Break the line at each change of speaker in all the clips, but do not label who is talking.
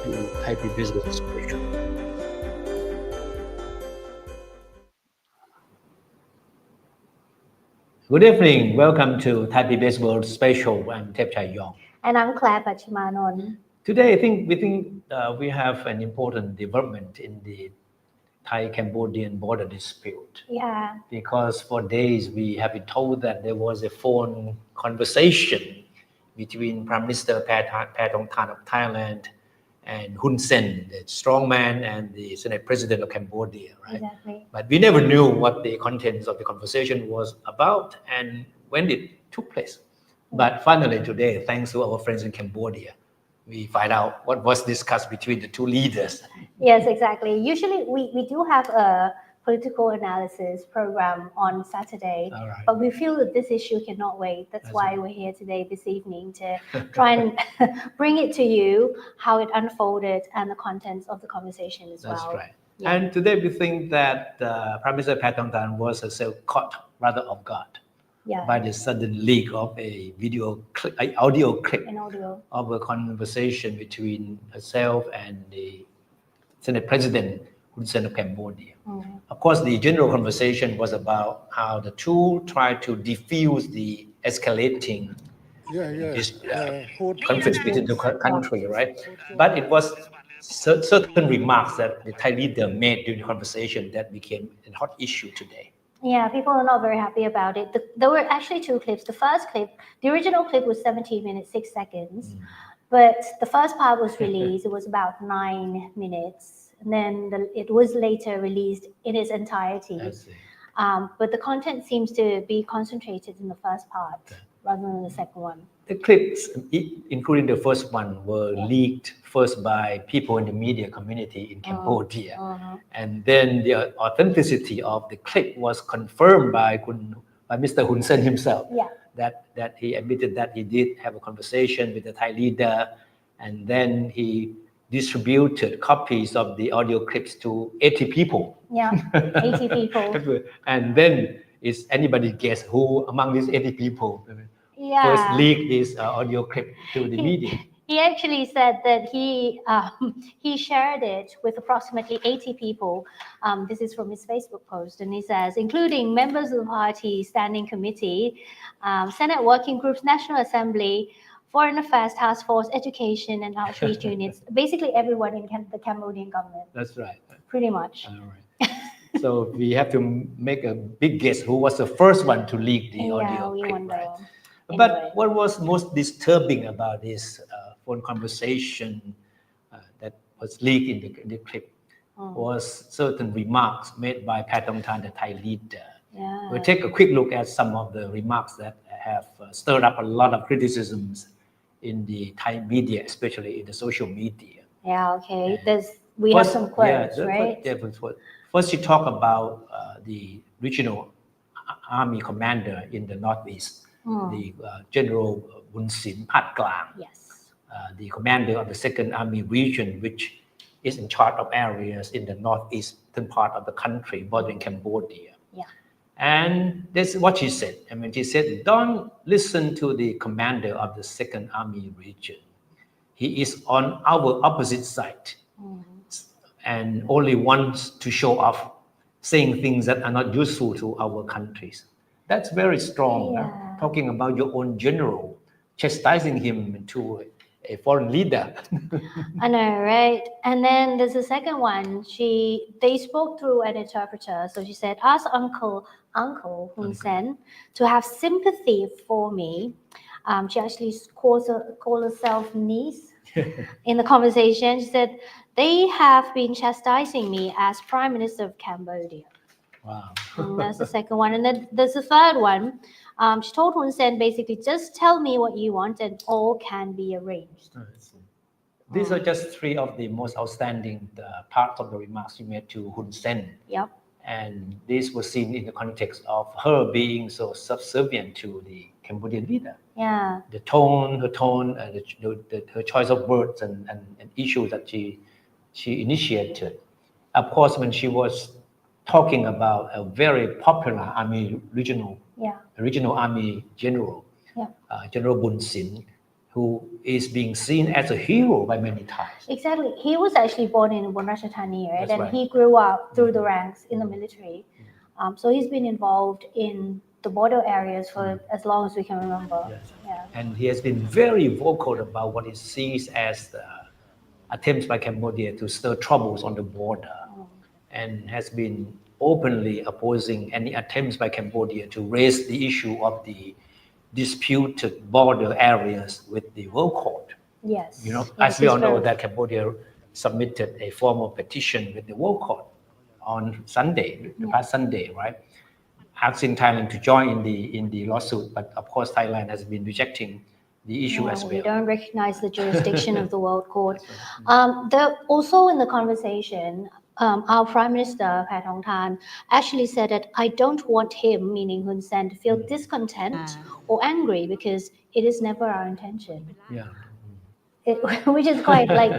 to Thai PBS World Special. Good evening. Welcome to Thai PBS World Special. I'm Thepchai Yong.
And I'm Clare Patchimanon.
Today, I think we have an important development in the Thai-Cambodian border dispute.
Yeah.
Because for days we have been told that there was a phone conversation between Prime Minister Paetongtarn of Thailand and Hun Sen, the strongman, and the Senate President of Cambodia, right?
Exactly.
But we never knew what the contents of the conversation was about and when it took place. But finally today, thanks to our friends in Cambodia, we find out what was discussed between the two leaders.
Yes, exactly. Usually we do have a political analysis program on Saturday,
All right.
but we feel that this issue cannot wait. That's why
right.
we're here today, this evening, to try and bring it to you, how it unfolded and the contents of the conversation as
That's
well.
right.
Yeah.
And today we think that Prime Minister Paetongtarn was caught rather off guard
Yeah.
by the sudden leak of a audio clip
An audio.
of a conversation between herself and the Senate President Hun Sen of Cambodia.
Mhm.
Of course, the general conversation was about how the two tried to defuse the escalating conflicts between the country, right? But it was certain remarks that the Thai leader made during the conversation that became a hot issue today.
Yeah, people are not very happy about it. There were actually two clips. The first clip, the original clip was 17 minutes, 6 seconds. But the first part was released, it was about 9 minutes. And then it was later released in its entirety.
I see.
But the content seems to be concentrated in the first part rather than the second one.
The clips, including the first one, were leaked first by people in the media community in Cambodia. And then the authenticity of the clip was confirmed by Mr. Hun Sen himself.
Yeah.
That he admitted that he did have a conversation with the Thai leader, and then he distributed copies of the audio clips to 80 people.
Yeah, 80 people.
And then is anybody guess who among these 80 people
Yeah.
first leaked this audio clip to the media?
He actually said that he shared it with approximately 80 people. This is from his Facebook post, and he says, including members of the party standing committee, Senate working groups, National Assembly, Foreign Affairs Task Force, Education and Outreach Units, basically everyone in the Cambodian government.
That's right.
Pretty much.
All right. So we have to make a big guess who was the first one to leak the audio
we
clip,
wonder.
right?
Anyway.
But what was most disturbing about this phone conversation that was leaked in the clip was certain remarks made by Paetongtarn, the Thai leader.
Yeah.
We'll take a quick look at some of the remarks that have stirred up a lot of criticisms in the Thai media, especially in the social media.
Yeah, okay. We have some quotes, right?
First, she talked about the regional army commander in the northeast, the General Hun Sen Pat Klang,
Yes.
the commander of the 2nd Army Region, which is in charge of areas in the northeastern part of the country, bordering Cambodia.
Yeah.
And this is what she said. I mean, she said, don't listen to the commander of the 2nd Army Region. He is on our opposite side and only wants to show off, saying things that are not useful to our countries. That's very strong,
Yeah.
talking about your own general, chastising him to a foreign leader.
I know, right? And then there's a second one. They spoke through an interpreter. So she said, ask Uncle Hun Sen to have sympathy for me. She actually called herself niece in the conversation. She said, they have been chastising me as Prime Minister of Cambodia.
Wow.
And that's the second one. And then there's the third one. She told Hun Sen basically, just tell me what you want and all can be arranged.
These are just three of the most outstanding parts of the remarks she made to Hun Sen.
Yep.
And this was seen in the context of her being so subservient to the Cambodian leader.
Yeah.
Her tone, her choice of words and issues that she initiated. Of course, when she was talking about a very popular regional army general, General Bun Sin, who is being seen as a hero by many Thais.
Exactly. He was actually born in Ubon Ratchathani, right?
That's
And
right.
he grew up through the ranks in the military. So he's been involved in the border areas for as long as we can remember.
Yes.
Yeah.
And he has been very vocal about what he sees as the attempts by Cambodia to stir troubles on the border, and has been openly opposing any attempts by Cambodia to raise the issue of the disputed border areas with the World Court.
Yes.
You know,
Yes,
as we
he's
all know
very-
that Cambodia submitted a formal petition with the World Court on Sunday, the past Sunday, right? Asking Thailand to join in the lawsuit, but of course Thailand has been rejecting the issue
Yeah,
as
we
well.
don't recognize the jurisdiction of the World Court. Also in the conversation, our Prime Minister, Paetongtarn, actually said that I don't want him, meaning Hun Sen, to feel discontent or angry because it is never our intention.
Yeah.
Which is quite like,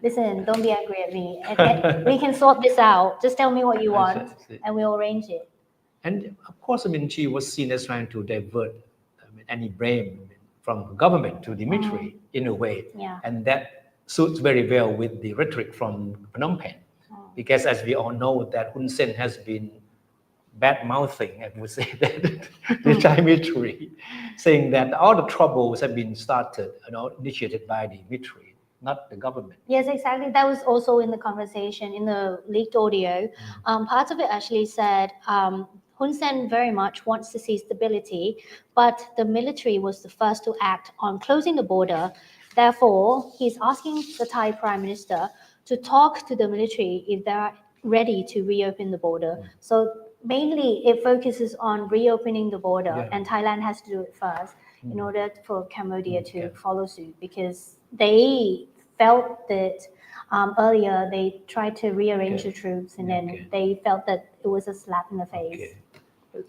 listen, don't be angry at me. And we can sort this out. Just tell me what you want and we'll arrange it.
And of course, I mean, she was seen as trying to divert any blame from government to Dimitri in a way.
Yeah.
And that suits very well with the rhetoric from Phnom Penh. Because as we all know that Hun Sen has been bad-mouthing, I would say that, the Thai military, saying that all the troubles have been started, initiated by Dimitri, not the government.
Yes, exactly. That was also in the conversation, in the leaked audio. Part of it actually said, Hun Sen very much wants to see stability, but the military was the first to act on closing the border. Therefore, he's asking the Thai Prime Minister to talk to the military if they're ready to reopen the border. So mainly it focuses on reopening the border, and Thailand has to do it first in order for Cambodia to follow suit, because they felt that earlier they tried to rearrange the troops, and then they felt that it was a slap in the face.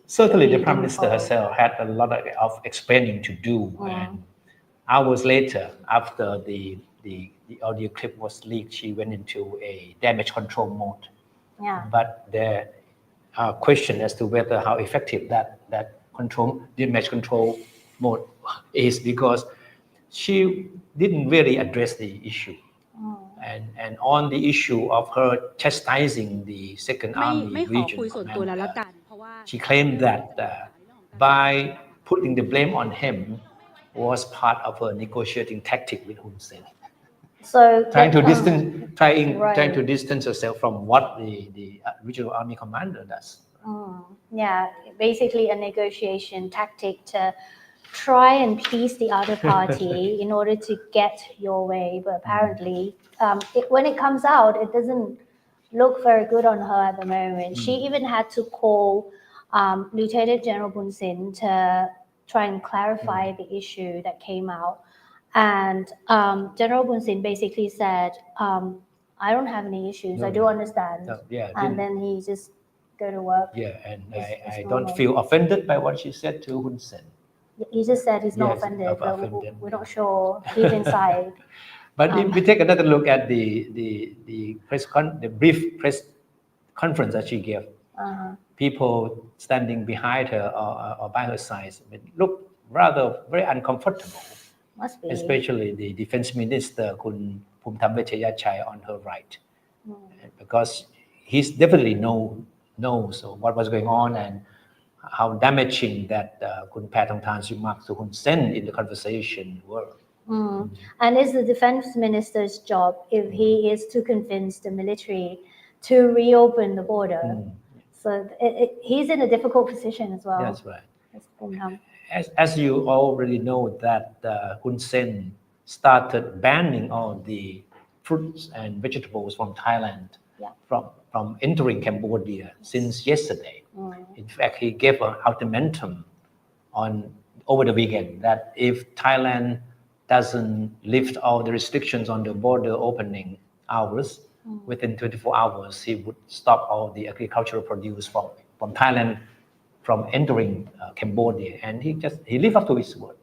Certainly, the
We
Prime
didn't
Minister
follow.
herself had a lot of explaining to do. And hours later, after the audio clip was leaked, she went into a damage control mode.
Yeah.
But there are questions as to whether how effective that damage control mode is, because she didn't really address the issue. And on the issue of her chastising the Second
ไม่
Army
ขอคุย
Region
ส่วนตัวแล้วละ
commander,
กันเพราะว่า
she claimed that by putting the blame on him was part of her negotiating tactic with Hun Sen,
So
trying to
Right.
trying to distance herself from what the regional army commander does.
Yeah, basically a negotiation tactic to try and please the other party in order to get your way. But apparently, when it comes out, it doesn't look very good on her at the moment. She even had to call Lieutenant General Bun Sin to try and clarify the issue that came out. And General Bun Sin basically said, I don't have any issues. I do understand. And then he just go to work.
Yeah, and
It's
I don't
normal.
feel offended by what she said to Hun Sen.
He just said he's not
Yes,
offended, but
offended.
we're not sure deep inside.
But if we take another look at the brief press conference that she gave, people standing behind her or by her side look rather very uncomfortable.
Must be.
Especially the defense minister, Kun Phumtham Thepchai, on her right, because he's definitely knows what was going on and how damaging that Kun Paetongtarn's remarks to Hun Sen in the conversation were.
And it's the defense minister's job if he is to convince the military to reopen the border. So he's in a difficult position as well.
That's right.
As Phumtham.
As you already know that Hun Sen started banning all the fruits and vegetables from Thailand from entering Cambodia since yesterday. In fact, he gave an ultimatum over the weekend that if Thailand doesn't lift all the restrictions on the border opening hours, within 24 hours, he would stop all the agricultural produce from Thailand from entering Cambodia, and he lived up to his word.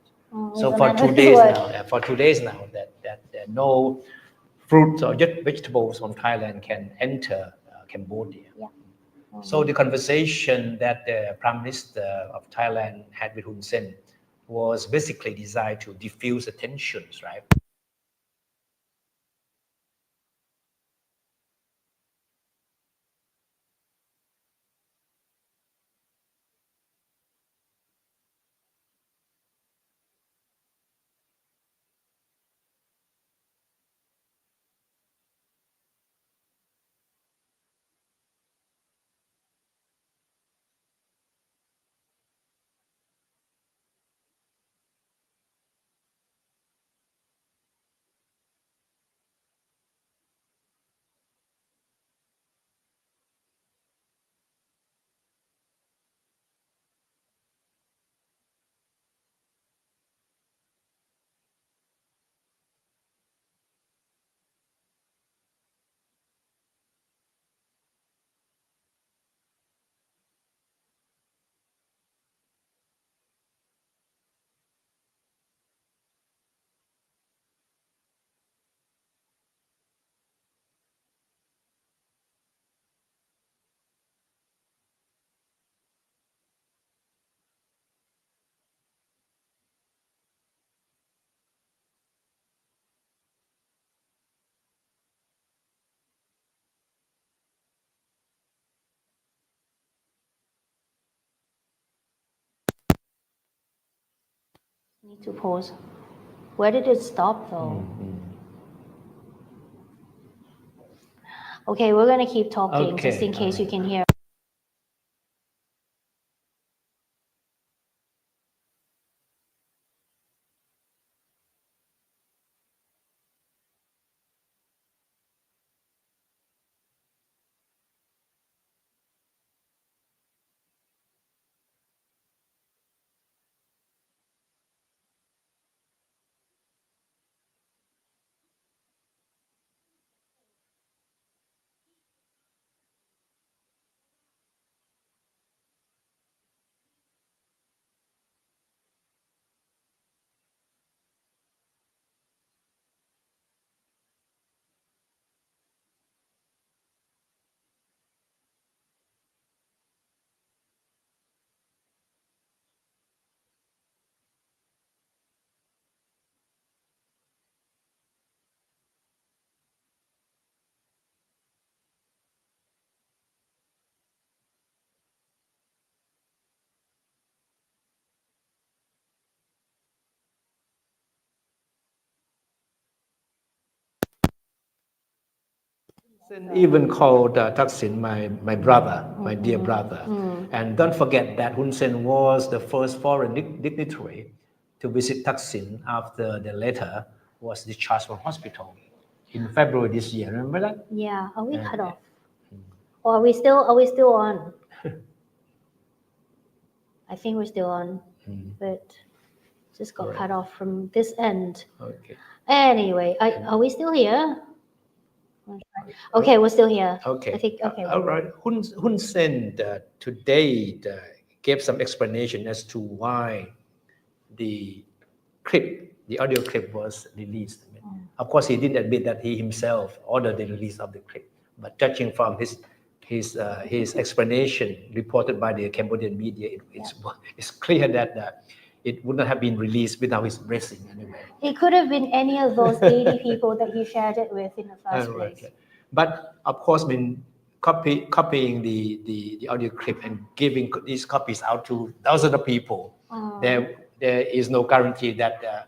So for 2 days now, that no fruits or vegetables from Thailand can enter Cambodia. So the conversation that the Prime Minister of Thailand had with Hun Sen was basically designed to diffuse the tensions, right?
Need to pause. Where did it stop though? Okay, we're gonna keep talking just in case you can hear.
Sen even called Thaksin my brother, my dear brother. And don't forget that Hun Sen was the first foreign dignitary to visit Thaksin after the latter was discharged from hospital in February this year. Remember that?
Yeah, are we cut off? Or are we still on? I think we're still on, but just got cut off from this end.
Okay.
Anyway, are we still here? Okay, we're still here.
Okay.
I think, okay.
All right. Hun Sen today gave some explanation as to why the audio clip was released. I mean, of course, he didn't admit that he himself ordered the release of the clip, but judging from his explanation reported by the Cambodian media, it's clear that it would not have been released without his blessing anyway.
It could have been any of those 80 people that he shared it with in the first place.
Right. But of course, I mean, copying the audio clip and giving these copies out to thousands of people, there is no guarantee that
that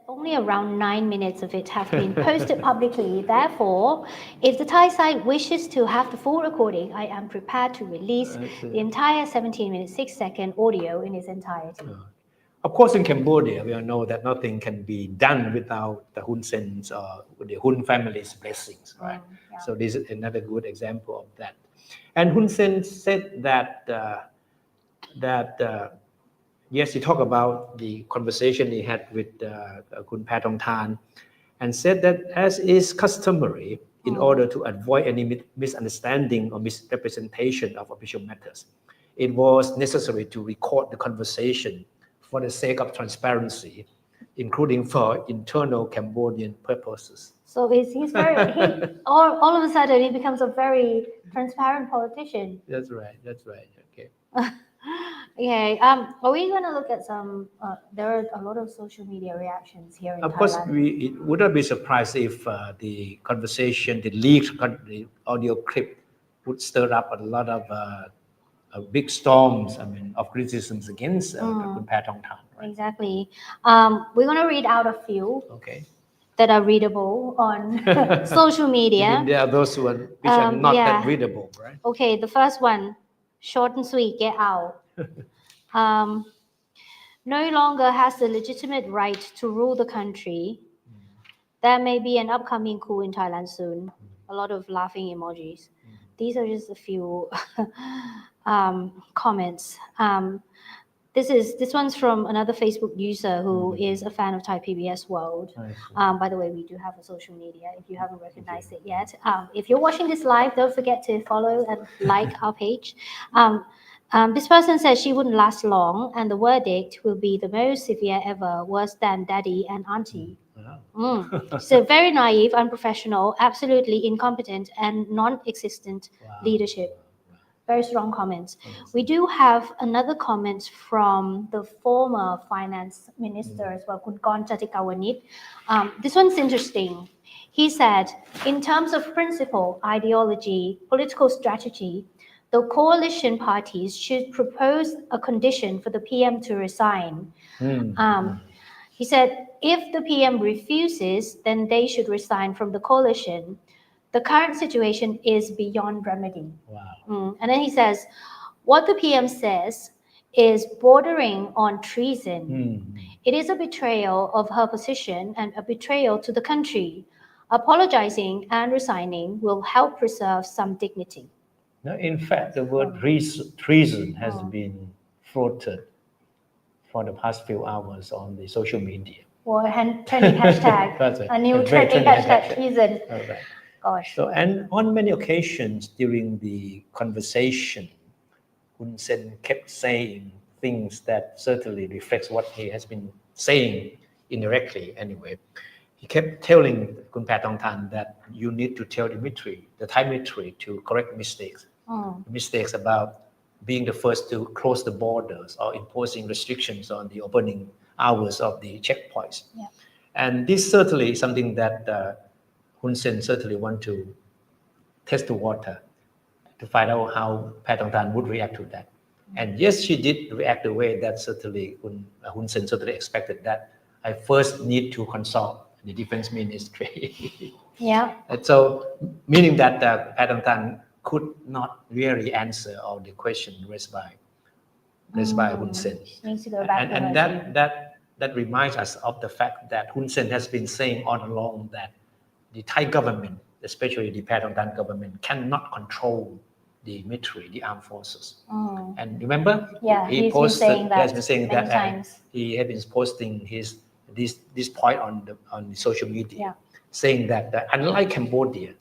only around 9 minutes of it have been posted publicly. Therefore, if the Thai side wishes to have the full recording, I am prepared to release the entire 17 minutes 6 second audio in its entirety.
Of course, in Cambodia, we all know that nothing can be done without the Hun Sen's or the Hun family's blessings, right? So this is another good example of that. And Hun Sen said that yes, he talked about the conversation he had with Kun Paetongtarn and said that as is customary, in order to avoid any misunderstanding or misrepresentation of official matters, it was necessary to record the conversation for the sake of transparency including for internal Cambodian purposes.
So he's very, all of a sudden he becomes a very transparent politician.
That's right. Okay.
Okay, are we going to look at some, there are a lot of social media reactions here in
Of
Thailand.
course, it would not be surprised if the conversation, the leaked the audio clip would stir up a lot of big storms, of criticisms against Kun Paetongtarn. Right?
Exactly. We're going to read out a few
Okay.
that are readable on social media.
Even there are those which are not that readable, right?
Okay, the first one, short and sweet, get out. No longer has the legitimate right to rule the country. There may be an upcoming coup in Thailand soon. A lot of laughing emojis. These are just a few comments. This one's from another Facebook user who is a fan of Thai PBS World. By the way, we do have a social media if you haven't recognized it yet. If you're watching this live, don't forget to follow and like our page. This person says she wouldn't last long and the verdict will be the most severe ever, worse than daddy and auntie. So very naive, unprofessional, absolutely incompetent and non-existent leadership. Very strong comments. We do have another comment from the former finance minister as well, Kun Kon Chatikawanit. This one's interesting. He said, in terms of principle, ideology, political strategy, the coalition parties should propose a condition for the PM to resign. He said, if the PM refuses, then they should resign from the coalition. The current situation is beyond remedy.
Wow.
And then he says, what the PM says is bordering on treason. It is a betrayal of her position and a betrayal to the country. Apologizing and resigning will help preserve some dignity.
No, in fact, the word treason has been floated for the past few hours on the social media.
Well, trending hashtag, a new trending hashtag, treason.
Right.
Gosh.
So, and on many occasions during the conversation, Hun Sen kept saying things that certainly reflects what he has been saying indirectly anyway. He kept telling Kun Paetongtarn that you need to tell the military, the Thai military, to correct mistakes. Mistakes about being the first to close the borders or imposing restrictions on the opening hours of the checkpoints.
Yeah.
And this certainly is something that Hun Sen certainly want to test the water to find out how Paetongtarn would react to that. And yes, she did react the way that certainly Hun Sen certainly expected that I first need to consult the defense ministry.
Yeah.
And so, meaning that Paetongtarn could not really answer all the questions raised by Hun Sen.
Needs to go back to
And
her
that reminds us of the fact that Hun Sen has been saying all along that the Thai government, especially the Paetongtarn government, cannot control the military, the armed forces. And remember,
yeah,
he
been saying that
has been saying
many
that
times.
He had been posting this point on the social media, saying that unlike Cambodia,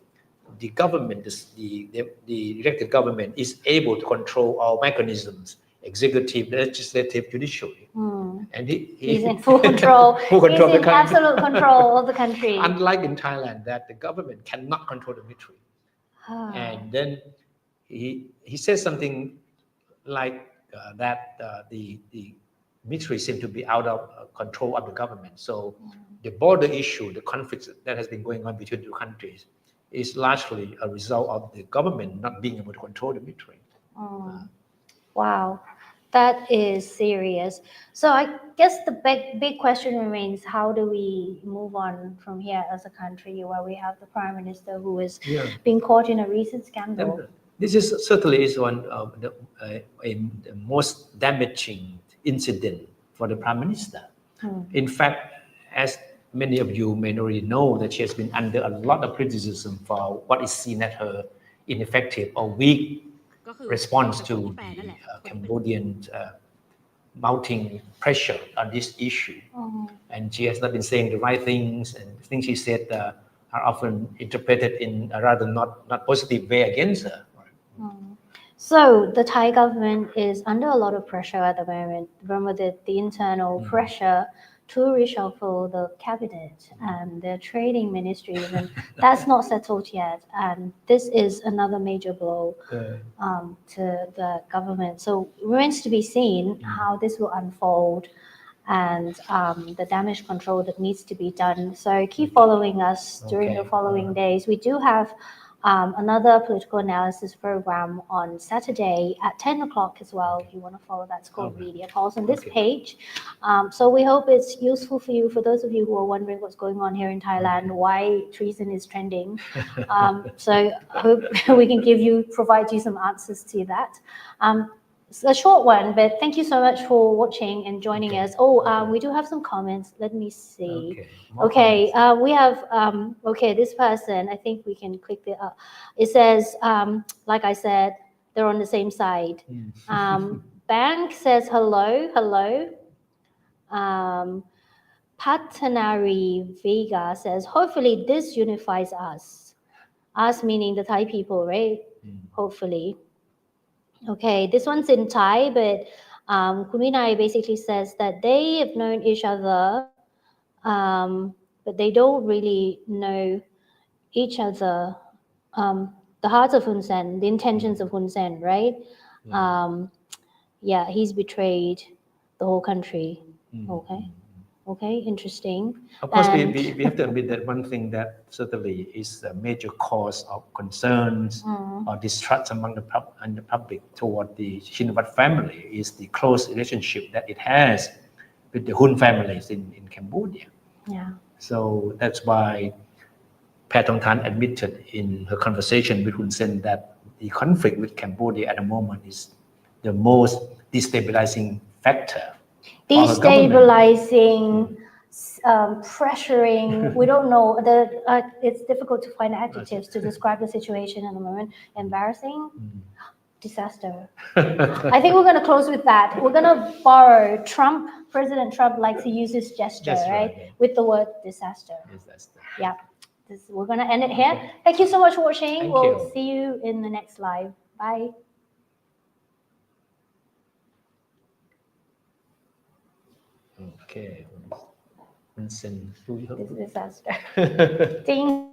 the government, the elected government is able to control all mechanisms, executive, legislative, judiciary. And
he's in full control.
Full control
He's
of the
in
country.
absolute control of the country.
Unlike in Thailand, that the government cannot control the military. And then he says something like that the military seem to be out of control of the government. So the border issue, the conflict that has been going on between the two countries, is largely a result of the government not being able to control the military.
Wow, that is serious. So I guess the big question remains: how do we move on from here as a country, where we have the prime minister who is being caught in a recent scandal?
And this is certainly one of the most damaging incident for the prime minister. In fact, as many of you may already know, that she has been under a lot of criticism for what is seen as her ineffective or weak response to the Cambodian mounting pressure on this issue. And she has not been saying the right things, and things she said are often interpreted in a rather not positive way against her.
So the Thai government is under a lot of pressure at the moment. Remember the internal pressure to reshuffle the cabinet and the trading ministries, and that's not settled yet. And this is another major blow to the government. So it remains to be seen how this will unfold and the damage control that needs to be done. So keep following us during the following days. We do have another political analysis program on Saturday at 10 o'clock as well. If you want to follow, that's called Media Pulse on this page. So we hope it's useful for you, for those of you who are wondering what's going on here in Thailand, why treason is trending. So I hope we can provide you some answers to that. It's a short one, but thank you so much for watching and joining us. We do have some comments. Let me see. We have, this person, I think we can click the, it says, like I said, they're on the same side. Bank says hello. Patanari Vega says, hopefully this unifies us. Us meaning the Thai people, right? Hopefully. Okay, this one's in Thai, but Kuminai basically says that they have known each other, but they don't really know each other. The heart of Hun Sen, the intentions of Hun Sen, right? He's betrayed the whole country. Okay, interesting.
Of course, we have to admit that one thing that certainly is a major cause of concerns or distrust among the public toward the Shinawatra family is the close relationship that it has with the Hun families in Cambodia. So that's why Paetongtarn admitted in her conversation with Hun Sen that the conflict with Cambodia at the moment is the most destabilizing factor.
Destabilizing, pressuring, we don't know. It's difficult to find adjectives to describe the situation at the moment. Embarrassing, disaster. I think we're going to close with that. We're going to borrow President Trump likes to use this gesture, right? With the word disaster. Yeah. We're going to end it here. Thank you so much for watching. We'll see you in the next live. Bye.
Okay. Hun Sen.
Disaster. Ding.